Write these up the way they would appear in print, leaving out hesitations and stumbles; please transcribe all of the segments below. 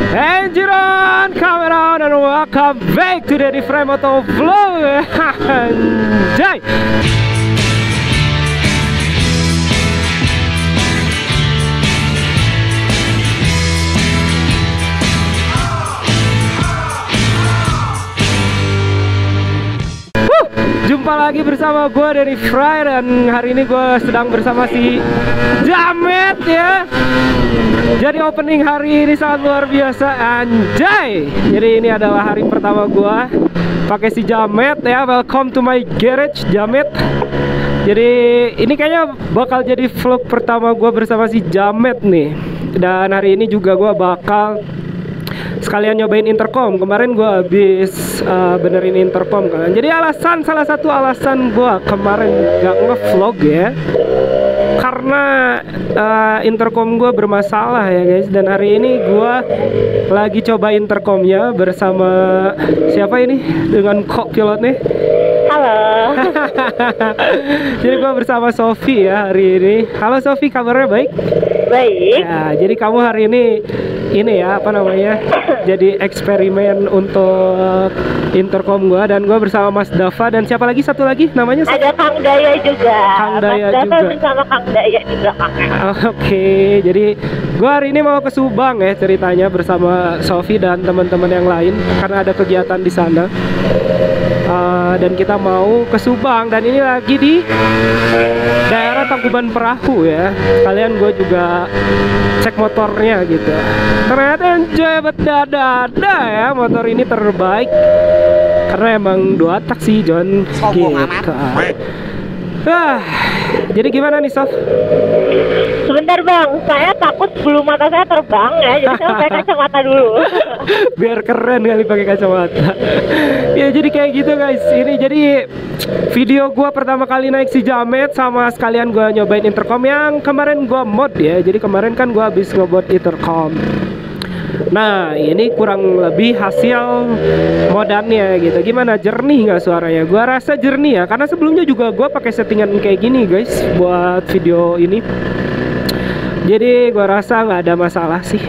Jiron, kamera on, and welcome back to the Frame Moto Vlog. Anjay. Jumpa lagi bersama gue dari Fry, dan hari ini gue sedang bersama si Jamet ya. Jadi opening hari ini sangat luar biasa, anjay. Jadi ini adalah hari pertama gue pakai si Jamet ya. Welcome to my garage, Jamet. Jadi ini kayaknya bakal jadi vlog pertama gue bersama si Jamet nih. Dan hari ini juga gue bakal sekalian nyobain intercom. Kemarin gue habis benerin intercom kan. Jadi salah satu alasan gue kemarin gak nge-vlog ya, karena intercom gue bermasalah ya guys. Dan hari ini gue lagi coba intercomnya bersama siapa ini, dengan co-pilot nih. Halo. Jadi gue bersama Sofi ya hari ini. Halo Sofi, kabarnya baik? Baik. Ya, jadi kamu hari ini ya, apa namanya, jadi eksperimen untuk intercom gua, dan gua bersama Mas Dava, dan siapa lagi, satu lagi namanya? Ada Kang Daya juga. Kang Daya Mas Dava juga bersama Kang Daya di belakangnya. Oke, jadi gua hari ini mau ke Subang ya ceritanya bersama Sofi dan teman-teman yang lain karena ada kegiatan di sana. Dan kita mau ke Subang, dan ini lagi di daerah Tangkuban Perahu ya. Kalian gue juga cek motornya gitu. Ternyata enjoy bedada ya, motor ini terbaik karena emang 2 tak sih John gitu. Jadi gimana nih Sof? Sebentar Bang, saya takut bulu mata saya terbang ya, jadi saya pakai kacamata dulu. Biar keren kali pakai kacamata. Ya jadi kayak gitu guys. Ini jadi video gua pertama kali naik si Jamet, sama sekalian gua nyobain intercom yang kemarin gua mod ya. Jadi kemarin kan gua habis ngebot intercom. Nah ini kurang lebih hasil modannya gitu. Gimana, jernih nggak suaranya? Gua rasa jernih ya, karena sebelumnya juga gua pakai settingan kayak gini guys buat video ini. Jadi gua rasa nggak ada masalah sih.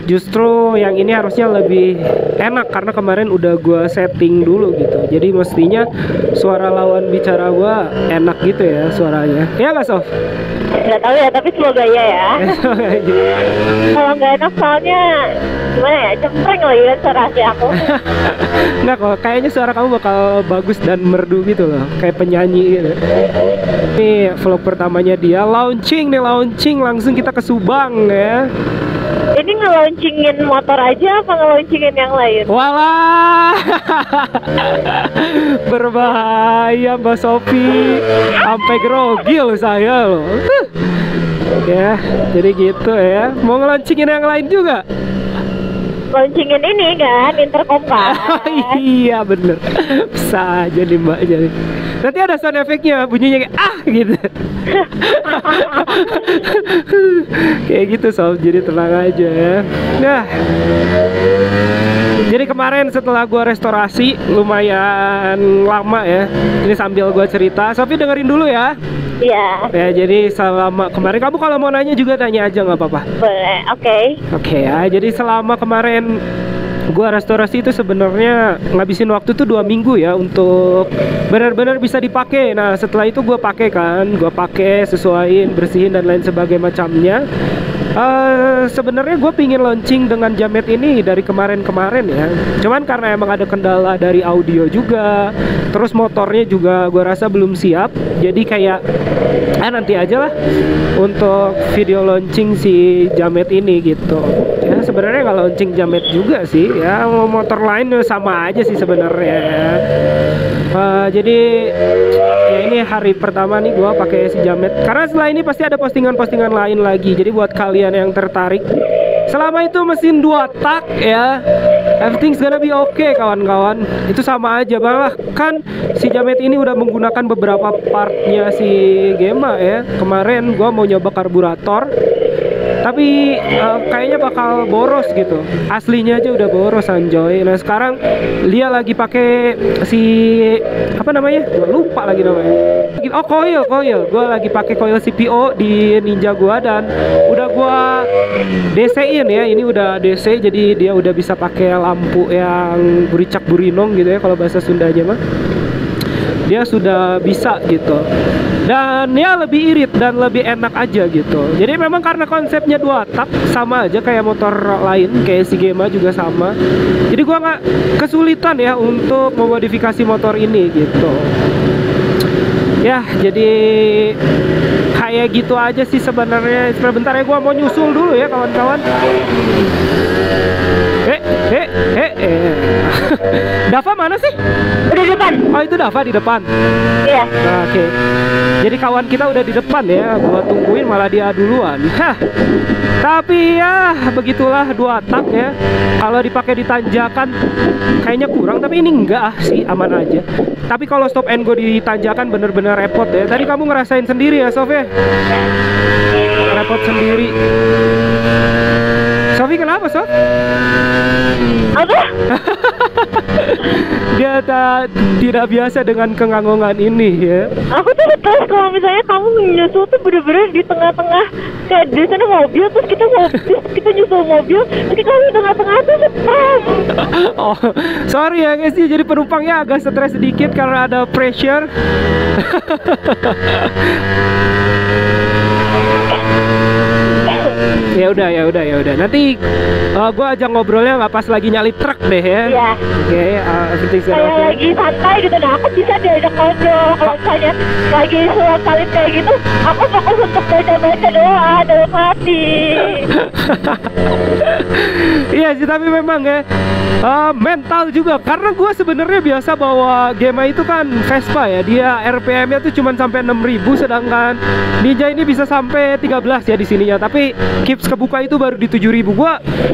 Justru yang ini harusnya lebih enak karena kemarin udah gua setting dulu gitu. Jadi mestinya suara lawan bicara gua enak gitu ya suaranya. Ya nggak Sof? Nggak tahu ya, tapi semoga ya. Kalau nggak enak soalnya gimana ya, cempreng lagi kan suara asli aku. Nggak kok, kayaknya suara kamu bakal bagus dan merdu gitu loh, kayak penyanyi gitu. Ini vlog pertamanya dia, launching langsung kita ke Subang ya. Ini nge-launchingin motor aja apa nge-launchingin yang lain? Walah, berbahaya Mbak Sofi, sampai grogi loh saya loh. Ya, jadi gitu ya. Mau nge-launchingin yang lain juga? Launchingin ini kan, intercom kan. Iya bener, bisa aja nih Mbak. Jadi nanti ada sound efeknya, bunyinya kayak gitu. Kayak gitu Sob, jadi tenang aja ya. Nah, jadi kemarin setelah gua restorasi lumayan lama ya. Ini sambil gua cerita, Sofi dengerin dulu ya. Iya. Ya, jadi selama kemarin, kamu kalau mau nanya juga tanya aja nggak apa-apa. Boleh, oke. Oke ya, jadi selama kemarin gua restorasi itu sebenarnya ngabisin waktu tuh 2 minggu ya untuk benar-benar bisa dipakai. Nah setelah itu gua pakai kan, gua pakai, sesuaiin, bersihin dan lain sebagainya macamnya. Sebenarnya gue pingin launching dengan Jamet ini dari kemarin-kemarin ya. Cuman karena emang ada kendala dari audio juga, terus motornya juga gue rasa belum siap. Jadi kayak nanti aja lah untuk video launching si Jamet ini gitu. Ya sebenarnya nggak launching Jamet juga sih ya, mau motor lain sama aja sih sebenarnya ya. Jadi ya ini hari pertama nih gua pakai si Jamet, karena setelah ini pasti ada postingan-postingan lain lagi. Jadi buat kalian yang tertarik, selama itu mesin 2 tak ya, everything's gonna be okay kawan-kawan. Itu sama aja, bahkan si Jamet ini udah menggunakan beberapa partnya si Gema ya. Kemarin gua mau nyoba karburator, tapi kayaknya bakal boros gitu. Aslinya aja udah boros anjoy. Nah sekarang dia lagi pakai si apa namanya? Gua lupa lagi namanya. Oh coil. Gua lagi pakai coil CPO di Ninja gua dan udah gua DC-in ya. Ini udah DC jadi dia udah bisa pakai lampu yang buricak burinong gitu ya kalau bahasa Sundanya mah. Dia sudah bisa gitu. Dan ya lebih irit dan lebih enak aja gitu. Jadi memang karena konsepnya 2 tak sama aja kayak motor lain, kayak si Gema juga sama. Jadi gua nggak kesulitan ya untuk memodifikasi motor ini gitu. Ya, jadi kayak gitu aja sih sebenarnya. Sebentar ya, gua mau nyusul dulu ya kawan-kawan. Dava mana sih? Udah di depan. Oh itu Dava di depan. Iya. Nah, oke. Jadi kawan kita udah di depan ya. Gua tungguin malah dia duluan. Hah. Tapi ya begitulah 2 tak ya. Kalau dipakai di tanjakan kayaknya kurang, tapi ini enggak sih, aman aja. Tapi kalau stop and go di tanjakan bener-bener repot ya. Tadi kamu ngerasain sendiri ya, Sof ya? Repot sendiri. Sofi kenapa, Sof? Apa? Dia tidak biasa dengan kengangongan ini ya. Aku tuh betul kalau misalnya kamu nyusul tuh bener-bener di tengah-tengah, kayak di sana mobil terus kita nyusul mobil, tapi kamu di tengah-tengah tuh stres. Oh, sorry ya guys, jadi penumpangnya agak stres sedikit karena ada pressure. Ya udah. Nanti gua aja ngobrolnya nggak pas lagi nyalip truk deh ya. Iya. Oke, everything's Kayak okay. lagi santai gitu, nah aku bisa diajak ngobrol. Kalau misalnya lagi surat salib kayak gitu, aku fokus untuk baca doa dalam hati. Iya sih, tapi memang ya mental juga, karena gue sebenarnya biasa bawa Gema itu kan Vespa ya, dia RPM-nya tuh cuma sampai 6.000, sedangkan Ninja ini bisa sampai 13 ya di sininya, tapi Kips kebuka itu baru di 7.000. Gue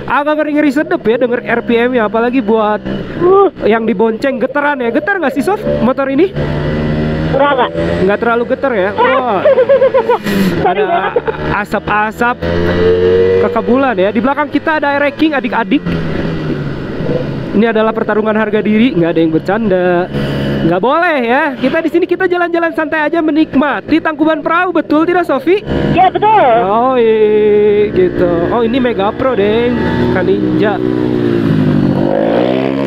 agak ngeri-ngeri sedep ya denger RPM-nya, apalagi buat yang dibonceng geteran ya. Getar nggak sih Sof motor ini? Enggak. Nggak terlalu getar ya. Wah, ada asap-asap kekebulan ya. Di belakang kita ada ranking adik-adik. Ini adalah pertarungan harga diri, nggak ada yang bercanda. Nggak boleh ya. Kita di sini kita jalan-jalan santai aja menikmati Tangkuban Perahu, betul tidak Sofi? Iya betul. Oh iya gitu. Oh ini Mega Pro deng, kan Ninja.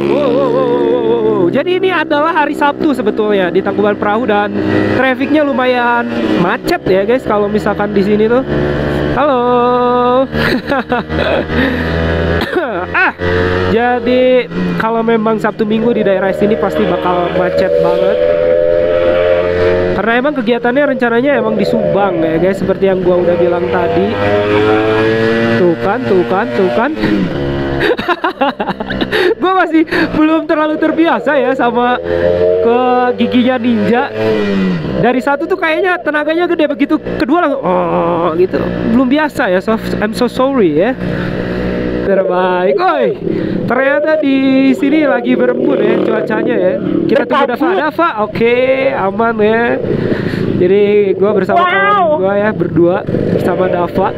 Wow. Jadi ini adalah hari Sabtu sebetulnya di Tangkuban Perahu dan trafficnya lumayan macet ya guys. Kalau misalkan di sini tuh, halo. Jadi kalau memang Sabtu Minggu di daerah sini pasti bakal macet banget. Karena emang kegiatannya rencananya emang di Subang ya guys, seperti yang gua udah bilang tadi. Tuh kan. Gue masih belum terlalu terbiasa ya sama ke giginya Ninja. Dari satu tuh kayaknya tenaganya gede, begitu kedua langsung gitu. Belum biasa ya, I'm so sorry ya. Terbaik, oi. Ternyata di sini lagi berembun ya cuacanya ya. Kita tunggu Dava. Oke, aman ya. Jadi gua bersama kawan gua ya, berdua bersama Dava.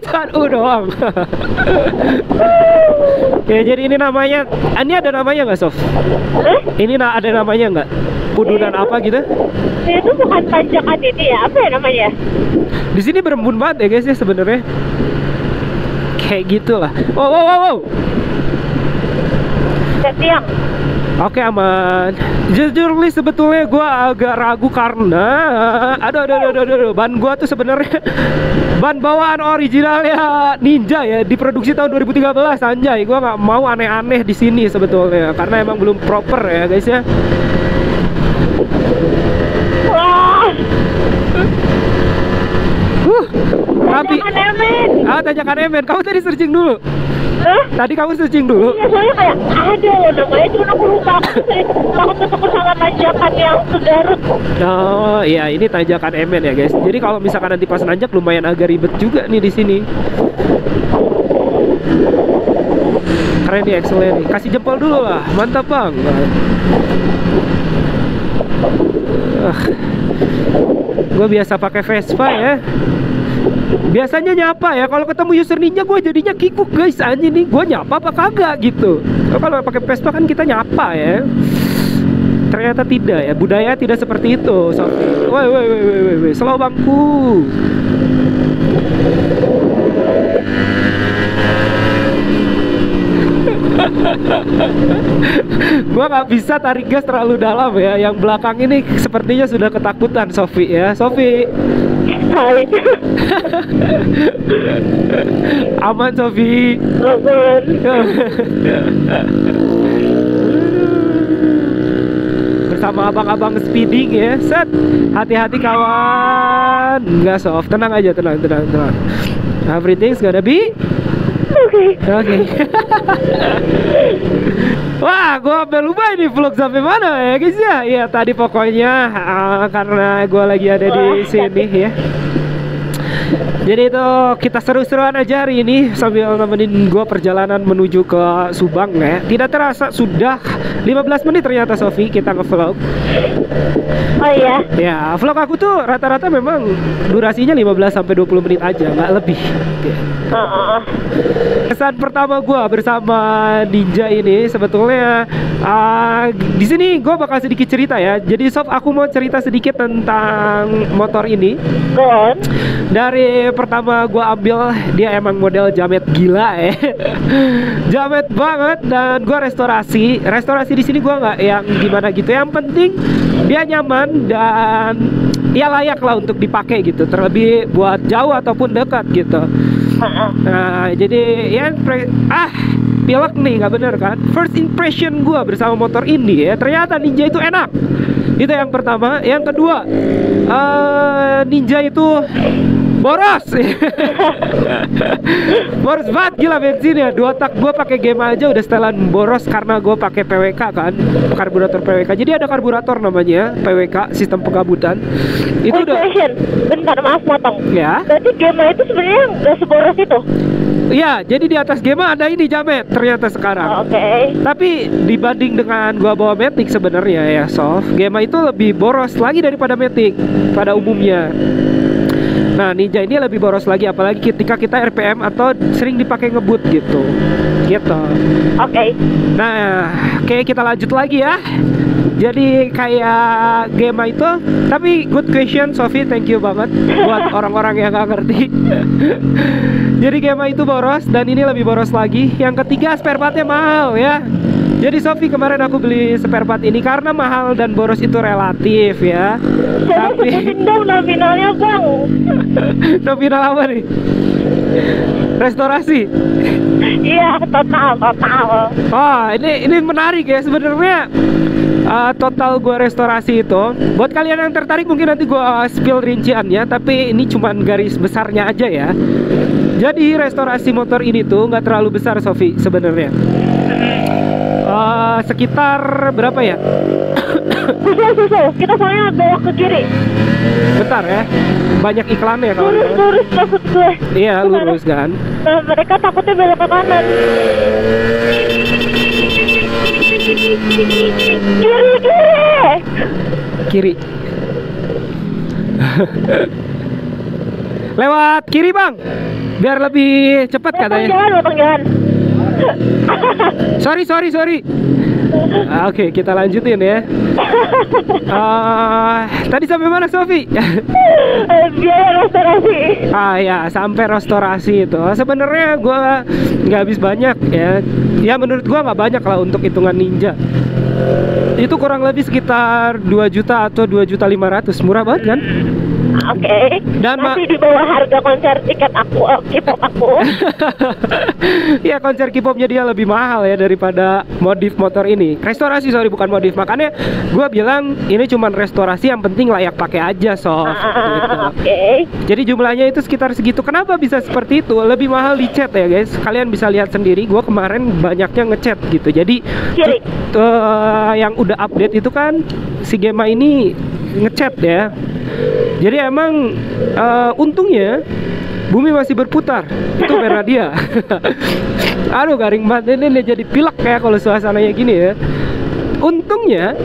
Cuman doang. Ya jadi ini namanya, ini ada namanya nggak Sof? Ini ada namanya nggak? Pudunan apa gitu? Itu bukan tanjakan ini ya, apa ya namanya? Di sini berembun banget ya guys ya sebenarnya. Kayak gitulah. Wow. Tiang. Oke aman. Jujur nih sebetulnya gue agak ragu karena aduh ban gue tuh sebenarnya ban bawaan originalnya Ninja ya, diproduksi tahun 2013 anjay. Gue nggak mau aneh-aneh di sini sebetulnya karena emang belum proper ya guys ya. Wah. Tapi tanjakan Emen. Kamu tadi searching dulu. Tadi kamu searching dulu. Iya, soalnya kayak ada namanya, cuma aku lupa. Takut ketemu sama tanjakan yang Segarut. Oh iya, ini tanjakan Emen ya guys. Jadi kalau misalkan nanti pas nanjak lumayan agak ribet juga nih di sini. Keren nih Excel nih. Kasih jempol dulu lah. Mantap bang. Gue biasa pakai Vespa ya. Biasanya nyapa ya, kalau ketemu user ninja gue jadinya kikuk guys, anjing nih gue nyapa apa kagak gitu. Kalau pakai Vespa kan kita nyapa ya. Ternyata tidak ya, budaya tidak seperti itu. Woi, slow bangku. Gua nggak bisa tarik gas terlalu dalam ya. Yang belakang ini sepertinya sudah ketakutan Sofi ya. Sofi. Hai. Aman Sofi. Aman. Bersama abang-abang speeding ya. Set. Hati-hati kawan. Enggak Sof, tenang aja, tenang. Everything's gonna be Oke. Wah, gua sampai lupa ini vlog sampai mana ya guys ya. Iya tadi pokoknya karena gua lagi ada di sini ya. Jadi itu kita seru-seruan aja hari ini sambil nemenin gua perjalanan menuju ke Subang ya. Tidak terasa sudah 15 menit ternyata Sofi kita nge-vlog. Oh iya. Ya, vlog aku tuh rata-rata memang durasinya 15 sampai 20 menit aja, nggak lebih. Kesan pertama gua bersama Ninja ini sebetulnya di sini gua bakal sedikit cerita ya. Jadi Sof, aku mau cerita sedikit tentang motor ini. Go on. Dari pertama gua ambil, dia emang model jamet gila ya. Jamet banget, dan gua restorasi di sini gua nggak yang gimana gitu. Yang penting dia nyaman dan ya layak lah untuk dipakai gitu, terlebih buat jauh ataupun dekat gitu. Nah jadi ya pilek nih, nggak bener kan. First impression gua bersama motor ini ya, ternyata Ninja itu enak. Itu yang pertama. Yang kedua, Ninja itu boros. Boros banget gila bensinnya. 2 tak gue pakai game aja udah setelan boros karena gue pakai PWK kan, karburator PWK. Jadi ada karburator namanya PWK, sistem pengabutan. Itu udah. Bentar, maaf motong. Ya. Berarti game itu sebenarnya nggak seboros itu. Iya, jadi di atas game ada ini jamet ternyata sekarang. Oke. Tapi dibanding dengan gua bawa Matic sebenarnya ya Sof, game itu lebih boros lagi daripada Matic pada umumnya. Nah Ninja ini lebih boros lagi, apalagi ketika kita RPM atau sering dipakai ngebut gitu. Oke. Nah, oke, kita lanjut lagi ya. Jadi kayak game itu, tapi good question Sofi, thank you banget buat orang-orang yang gak ngerti. Jadi game itu boros dan ini lebih boros lagi. Yang ketiga, spare partnya mahal ya. Jadi Sofi, kemarin aku beli spare part ini karena mahal dan boros itu relatif ya. Tapi sebutin dong nominalnya bang. Nominal apa nih? Restorasi. Iya, total. Oh, ini menarik ya sebenarnya. Total gue restorasi itu, buat kalian yang tertarik mungkin nanti gue spill rinciannya, tapi ini cuman garis besarnya aja ya. Jadi restorasi motor ini tuh nggak terlalu besar Sofi sebenarnya. Sekitar berapa ya? Susul. Kita soalnya belok ke kiri. Bentar ya, banyak iklannya kalau lurus maksud gue. Iya lurus kan. Nah, mereka takutnya belok ke kanan. Kiri. Lewat kiri bang, biar lebih cepat katanya. Potong jalan. Sorry. Oke, kita lanjutin ya. Tadi sampai mana Sofi? Biaya restorasi. Ya, sampai restorasi itu. Sebenarnya gue nggak habis banyak ya. Ya menurut gue nggak banyak lah untuk hitungan Ninja. Itu kurang lebih sekitar 2 juta atau 2.500.000, murah banget kan? Oke. Dan masih di bawah harga konser tiket aku, K-pop aku. Ya konser K-popnya dia lebih mahal ya daripada modif motor ini. Restorasi, sorry, bukan modif. Makanya gue bilang ini cuman restorasi, yang penting layak pakai aja Sof. Gitu. Oke. Jadi jumlahnya itu sekitar segitu. Kenapa bisa seperti itu? Lebih mahal di cat ya guys. Kalian bisa lihat sendiri. Gue kemarin banyaknya ngecat gitu. Jadi yang udah update itu kan si Gema ini ngecat ya. Jadi emang untungnya bumi masih berputar. Itu merah dia. Aduh garing banget, ini jadi pilek kayak kalau suasananya gini ya. Untungnya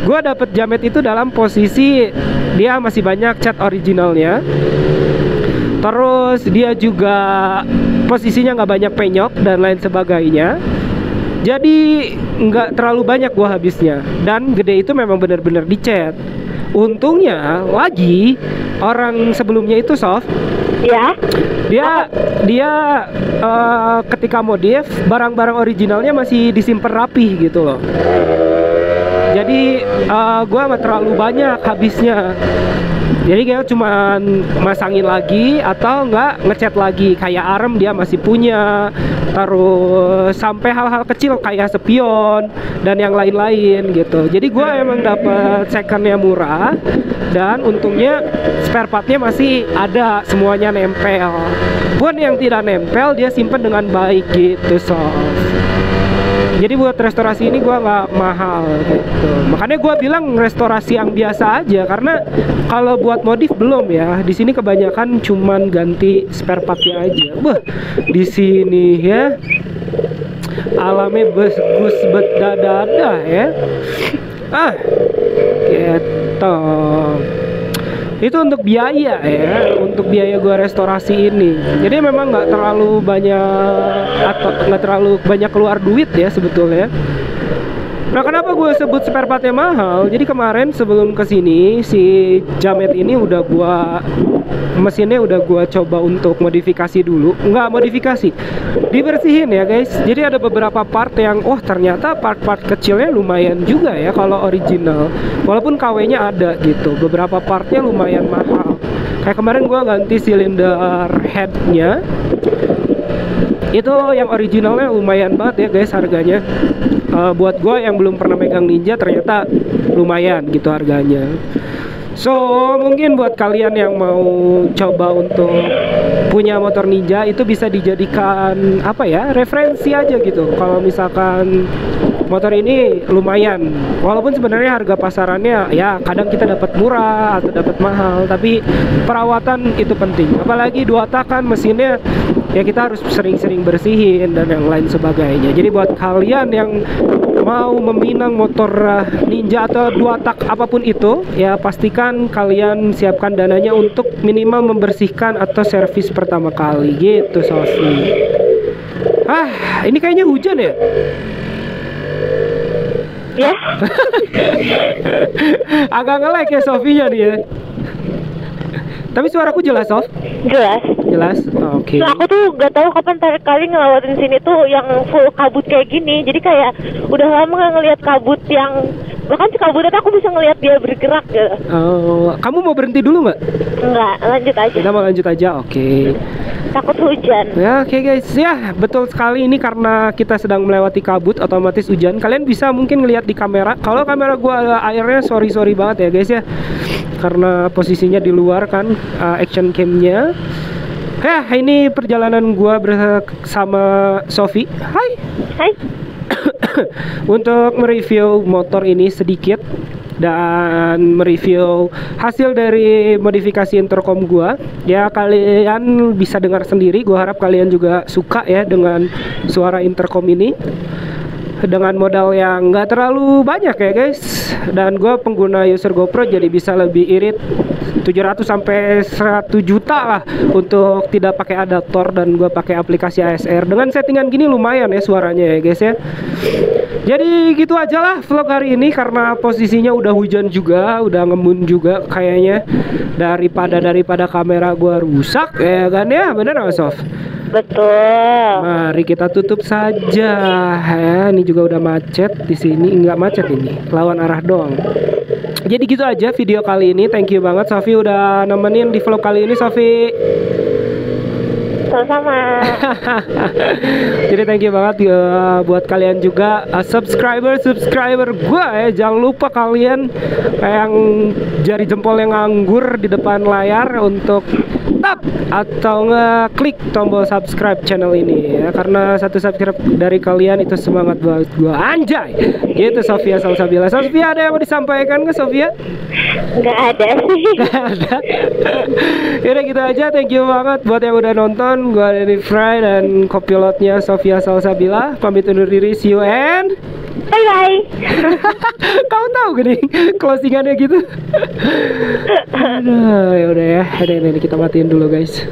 gue dapet jamet itu dalam posisi dia masih banyak cat originalnya. Terus dia juga posisinya nggak banyak penyok dan lain sebagainya. Jadi nggak terlalu banyak gua habisnya. Dan gede itu memang benar-benar dicat. Untungnya lagi orang sebelumnya itu Sof, Ya. dia ketika modif barang-barang originalnya masih disimpan rapi gitu loh. Jadi gua nggak terlalu banyak habisnya. Jadi kayak cuman masangin lagi atau enggak ngecat lagi. Kayak arem dia masih punya. Terus sampai hal-hal kecil kayak spion dan yang lain-lain gitu. Jadi gua emang dapat secondnya murah. Dan untungnya spare partnya masih ada, semuanya nempel. Pun yang tidak nempel dia simpen dengan baik gitu Sof. Jadi buat restorasi ini gua nggak mahal gitu. Makanya gua bilang restorasi yang biasa aja, karena kalau buat modif belum ya. Di sini kebanyakan cuman ganti spare partnya aja. Wah, di sini ya alamnya bagus bedadada ya. Gitu. Itu untuk biaya ya, untuk biaya gua restorasi ini. Jadi memang nggak terlalu banyak atau nggak terlalu banyak keluar duit ya sebetulnya. Nah, kenapa gue sebut spare partnya mahal? Jadi kemarin sebelum kesini si jamet ini udah mesinnya udah gua coba untuk modifikasi dulu. Nggak modifikasi, dibersihin ya guys. Jadi ada beberapa part yang ternyata part-part kecilnya lumayan juga ya kalau original. Walaupun KW-nya ada gitu, beberapa partnya lumayan mahal. Kayak kemarin gua ganti silinder headnya. Itu yang originalnya lumayan banget ya guys harganya. Buat gue yang belum pernah megang Ninja ternyata lumayan gitu harganya. So mungkin buat kalian yang mau coba untuk punya motor Ninja itu bisa dijadikan apa ya, referensi aja gitu. Kalau misalkan motor ini lumayan, walaupun sebenarnya harga pasarannya ya kadang kita dapat murah atau dapat mahal, tapi perawatan itu penting. Apalagi 2 tak kan mesinnya ya kita harus sering-sering bersihin dan yang lain sebagainya. Jadi buat kalian yang mau meminang motor Ninja atau 2 tak apapun itu, ya pastikan kalian siapkan dananya untuk minimal membersihkan atau servis pertama kali gitu Sofi. Ini kayaknya hujan ya? Ya. Agak nge-lag ya Sofinya nih ya. Tapi suaraku jelas Sof? Jelas? Oke. Nah, aku tuh gak tahu kapan terakhir kali ngelewatin sini tuh yang full kabut kayak gini. Jadi kayak udah lama gak ngeliat kabut yang bahkan si kabutnya aku bisa ngeliat dia bergerak gitu. Kamu mau berhenti dulu nggak? Enggak, lanjut aja. Kita mau lanjut aja, oke. Takut hujan. Ya, oke guys. Ya, betul sekali ini karena kita sedang melewati kabut, otomatis hujan. Kalian bisa mungkin ngelihat di kamera. Kalau kamera gua ada airnya, sorry banget ya guys ya. Karena posisinya di luar kan action cam-nya. Ya, ini perjalanan gua bersama Sofi. Hai. Untuk mereview motor ini sedikit dan mereview hasil dari modifikasi intercom gua. Ya kalian bisa dengar sendiri. Gua harap kalian juga suka ya dengan suara intercom ini. Dengan modal yang nggak terlalu banyak ya guys. Dan gue pengguna user GoPro jadi bisa lebih irit 700 sampai 1 juta lah untuk tidak pakai adaptor dan gue pakai aplikasi ASR. Dengan settingan gini lumayan ya suaranya ya guys ya. Jadi gitu aja lah vlog hari ini karena posisinya udah hujan juga, udah ngembun juga kayaknya daripada kamera gue rusak ya kan ya, bener nggak Sof? Betul. Mari kita tutup saja ya. Ini juga udah macet di sini, nggak macet ini, lawan arah doang. Jadi gitu aja video kali ini. Thank you banget Sofi udah nemenin di vlog kali ini Sofi. Sama-sama. Jadi thank you banget buat kalian juga subscriber gue ya. Jangan lupa kalian yang jari jempol yang nganggur di depan layar untuk tap atau ngeklik tombol subscribe channel ini ya, karena satu subscribe dari kalian itu semangat buat gue, anjay gitu. Sofia Salsabila. Sofia ada yang mau disampaikan ke Sofia? Nggak ada sih. Nggak ada. Yaudah gitu aja, thank you banget buat yang udah nonton. Gue Denny Fry dan kopilotnya Sofia Salsabila pamit undur diri, see you and Bye bye. Kau tahu gini closingannya gitu. Aduh, ya udah ya. Ini kita matiin dulu guys.